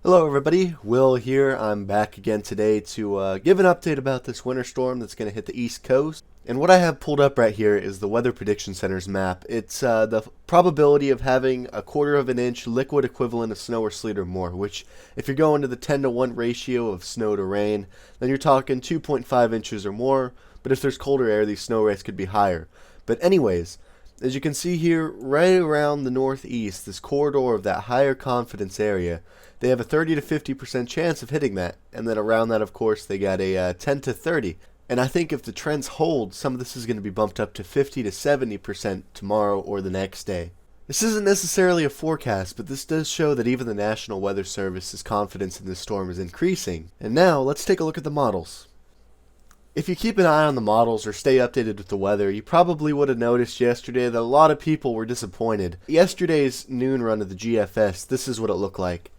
Hello everybody, Will here. I'm back again today to give an update about this winter storm that's going to hit the East Coast. And what I have pulled up right here is the Weather Prediction Center's map. It's the probability of having a quarter of an inch liquid equivalent of snow or sleet or more, which if you're going to the 10-to-1 ratio of snow to rain, then you're talking 2.5 inches or more, but if there's colder air, these snow rates could be higher. But anyways, as you can see here, right around the northeast, this corridor of that higher confidence area, they have a 30 to 50% chance of hitting that. And then around that, of course, they got a 10 to 30. And I think if the trends hold, some of this is going to be bumped up to 50 to 70% tomorrow or the next day. This isn't necessarily a forecast, but this does show that even the National Weather Service's confidence in this storm is increasing. And now, let's take a look at the models. If you keep an eye on the models or stay updated with the weather, you probably would have noticed yesterday that a lot of people were disappointed. Yesterday's noon run of the GFS, this is what it looked like.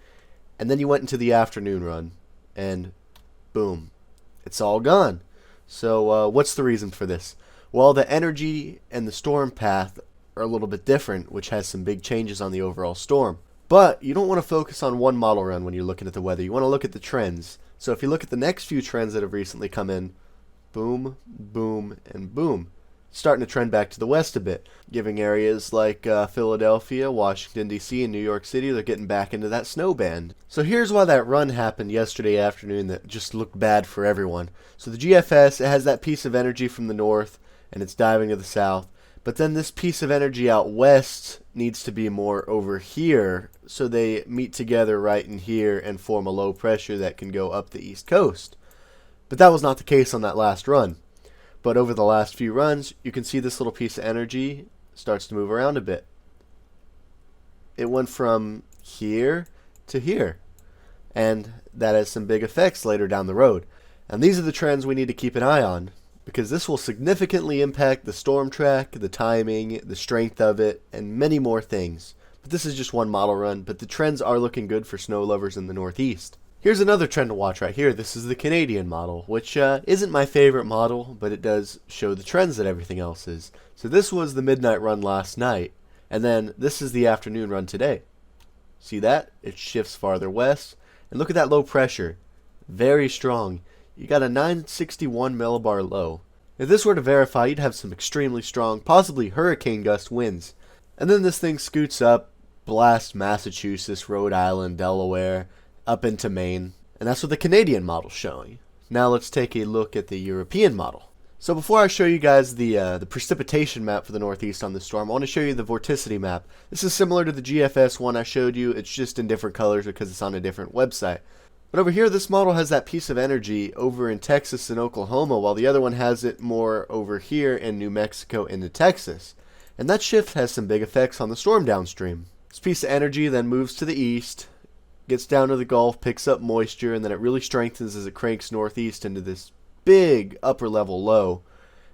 And then you went into the afternoon run, and boom, it's all gone. So what's the reason for this? Well, the energy and the storm path are a little bit different, which has some big changes on the overall storm. But you don't want to focus on one model run when you're looking at the weather. You want to look at the trends. So if you look at the next few trends that have recently come in, boom, boom, and boom. Starting to trend back to the west a bit, giving areas like Philadelphia, Washington, D.C., and New York City, they're getting back into that snow band. So here's why that run happened yesterday afternoon that just looked bad for everyone. So the GFS, it has that piece of energy from the north, and it's diving to the south. But then this piece of energy out west needs to be more over here, so they meet together right in here and form a low pressure that can go up the east coast. But that was not the case on that last run. But over the last few runs, you can see this little piece of energy starts to move around a bit. It went from here to here. And that has some big effects later down the road. And these are the trends we need to keep an eye on, because this will significantly impact the storm track, the timing, the strength of it, and many more things. But this is just one model run, but the trends are looking good for snow lovers in the Northeast. Here's another trend to watch right here. This is the Canadian model, which isn't my favorite model, but it does show the trends that everything else is. So this was the midnight run last night, and then this is the afternoon run today. See that? It shifts farther west, and look at that low pressure. Very strong. You got a 961 millibar low. If this were to verify, you'd have some extremely strong, possibly hurricane gust winds. And then this thing scoots up, blasts Massachusetts, Rhode Island, Delaware, up into Maine, and that's what the Canadian model's showing. Now let's take a look at the European model. So before I show you guys the precipitation map for the Northeast on this storm, I want to show you the vorticity map. This is similar to the GFS one I showed you, it's just in different colors because it's on a different website. But over here, this model has that piece of energy over in Texas and Oklahoma, while the other one has it more over here in New Mexico into Texas. And that shift has some big effects on the storm downstream. This piece of energy then moves to the east, gets down to the Gulf, picks up moisture, and then it really strengthens as it cranks northeast into this big upper level low.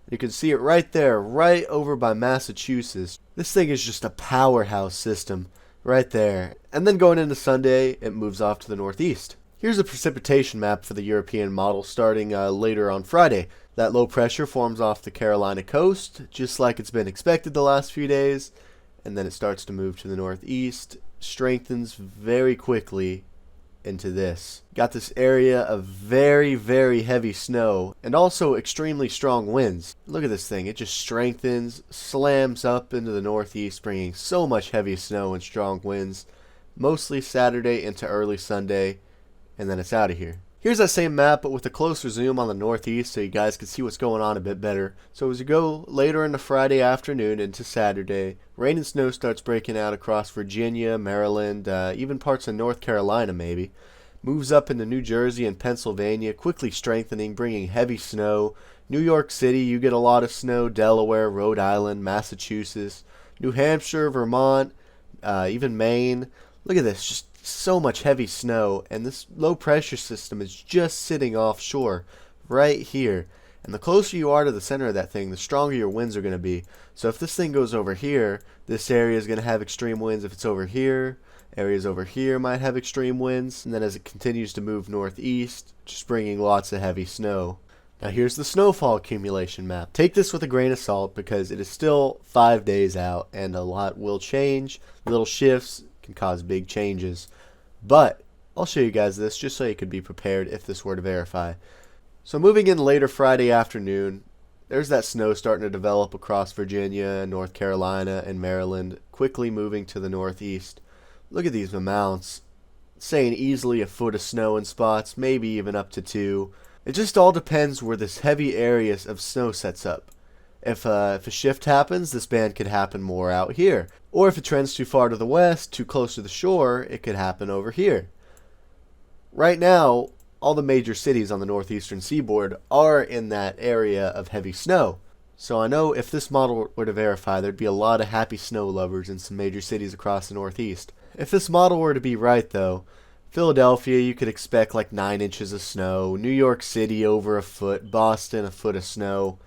You can see it right there, right over by Massachusetts. This thing is just a powerhouse system right there. And then going into Sunday, it moves off to the northeast. Here's a precipitation map for the European model starting later on Friday. That low pressure forms off the Carolina coast, just like it's been expected the last few days, and then it starts to move to the northeast, strengthens very quickly into this. Got this area of very, very heavy snow and also extremely strong winds. Look at this thing. It just strengthens, slams up into the northeast, bringing so much heavy snow and strong winds, mostly Saturday into early Sunday, and then it's out of here. Here's that same map, but with a closer zoom on the northeast so you guys can see what's going on a bit better. So as you go later into Friday afternoon into Saturday, rain and snow starts breaking out across Virginia, Maryland, even parts of North Carolina maybe. Moves up into New Jersey and Pennsylvania, quickly strengthening, bringing heavy snow. New York City, you get a lot of snow. Delaware, Rhode Island, Massachusetts, New Hampshire, Vermont, even Maine. Look at this, just so much heavy snow, and this low pressure system is just sitting offshore right here. And the closer you are to the center of that thing, the stronger your winds are going to be. So if this thing goes over here, this area is going to have extreme winds. If it's over here, areas over here might have extreme winds. And then as it continues to move northeast, just bringing lots of heavy snow. Now here's the snowfall accumulation map. Take this with a grain of salt because it is still 5 days out and a lot will change. Little shifts can cause big changes. But I'll show you guys this just so you could be prepared if this were to verify. So moving in later Friday afternoon, there's that snow starting to develop across Virginia, North Carolina, and Maryland, quickly moving to the northeast. Look at these amounts. Saying easily a foot of snow in spots, maybe even up to 2. It just all depends where this heavy area of snow sets up. If a shift happens, this band could happen more out here. Or if it trends too far to the west, too close to the shore, it could happen over here. Right now, all the major cities on the northeastern seaboard are in that area of heavy snow. So I know if this model were to verify, there'd be a lot of happy snow lovers in some major cities across the northeast. If this model were to be right though, Philadelphia, you could expect like 9 inches of snow, New York City over a foot, Boston a foot of snow.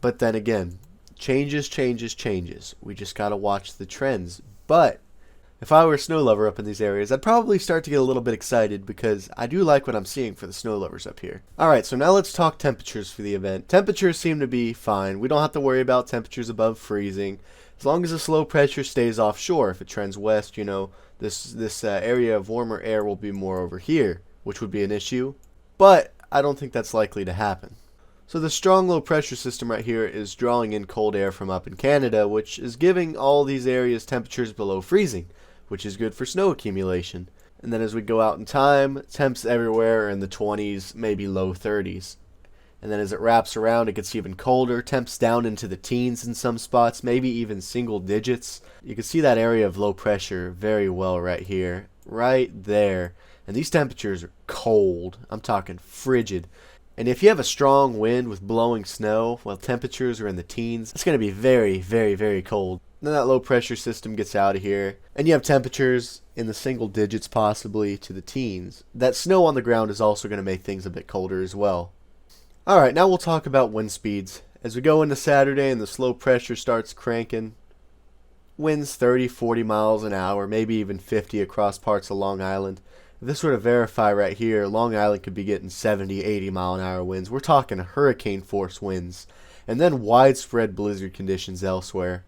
But then again, changes. We just gotta watch the trends. But if I were a snow lover up in these areas, I'd probably start to get a little bit excited because I do like what I'm seeing for the snow lovers up here. Alright, so now let's talk temperatures for the event. Temperatures seem to be fine. We don't have to worry about temperatures above freezing. As long as the low pressure stays offshore. If it trends west, you know, this area of warmer air will be more over here, which would be an issue. But I don't think that's likely to happen. So the strong low pressure system right here is drawing in cold air from up in Canada, which is giving all these areas temperatures below freezing, which is good for snow accumulation. And then as we go out in time, temps everywhere are in the 20s, maybe low 30s. And then as it wraps around, it gets even colder, temps down into the teens in some spots, maybe even single digits. You can see that area of low pressure very well right here, right there. And these temperatures are cold. I'm talking frigid. And if you have a strong wind with blowing snow while temperatures are in the teens, it's going to be very cold. Then that low pressure system gets out of here, and you have temperatures in the single digits possibly to the teens. That snow on the ground is also going to make things a bit colder as well. Alright, now we'll talk about wind speeds. As we go into Saturday and the low pressure starts cranking, winds 30-40 miles an hour, maybe even 50 across parts of Long Island. If this were to verify right here, Long Island could be getting 70-80 mile an hour winds. We're talking hurricane force winds. And then widespread blizzard conditions elsewhere.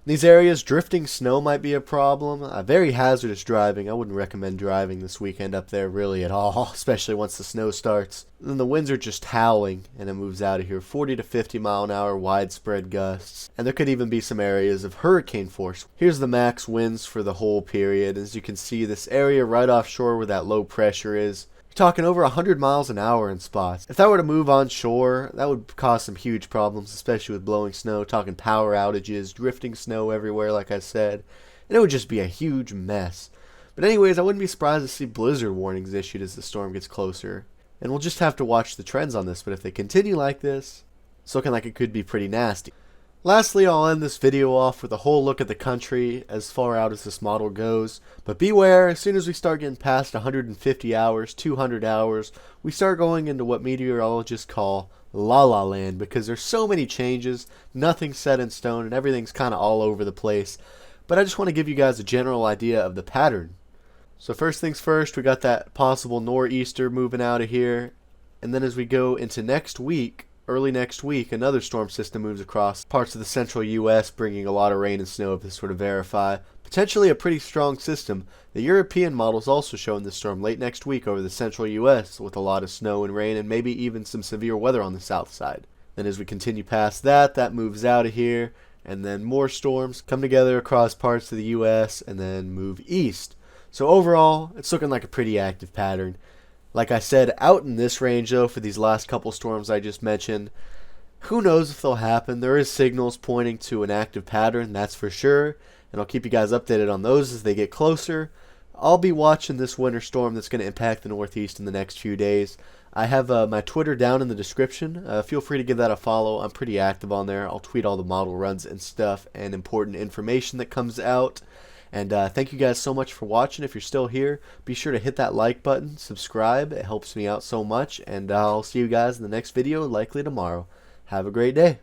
In these areas, drifting snow might be a problem. Very hazardous driving. I wouldn't recommend driving this weekend up there really at all, especially once the snow starts. And then the winds are just howling, and it moves out of here. 40-50 mile an hour widespread gusts. And there could even be some areas of hurricane force. Here's the max winds for the whole period. As you can see, this area right offshore where that low pressure is, talking over 100 miles an hour in spots. If that were to move on shore, that would cause some huge problems, especially with blowing snow, talking power outages, drifting snow everywhere, like I said, and it would just be a huge mess. But anyways, I wouldn't be surprised to see blizzard warnings issued as the storm gets closer. And we'll just have to watch the trends on this, but if they continue like this, it's looking like it could be pretty nasty. Lastly, I'll end this video off with a whole look at the country as far out as this model goes. But beware, as soon as we start getting past 150 hours, 200 hours, we start going into what meteorologists call la la land, because there's so many changes, nothing's set in stone, and everything's kind of all over the place. But I just want to give you guys a general idea of the pattern. So first things first, we got that possible nor'easter moving out of here. And then as we go into next week, early next week, another storm system moves across parts of the central U.S., bringing a lot of rain and snow if this were to verify. Potentially a pretty strong system. The European model is also showing this storm late next week over the central U.S. with a lot of snow and rain and maybe even some severe weather on the south side. Then as we continue past that, that moves out of here, and then more storms come together across parts of the U.S. and then move east. So overall, it's looking like a pretty active pattern. Like I said, out in this range though, for these last couple storms I just mentioned, who knows if they'll happen. There is signals pointing to an active pattern, that's for sure, and I'll keep you guys updated on those as they get closer. I'll be watching this winter storm that's going to impact the Northeast in the next few days. I have my Twitter down in the description. Feel free to give that a follow. I'm pretty active on there. I'll tweet all the model runs and stuff and important information that comes out. And thank you guys so much for watching. If you're still here, be sure to hit that like button, subscribe. It helps me out so much. And I'll see you guys in the next video, likely tomorrow. Have a great day.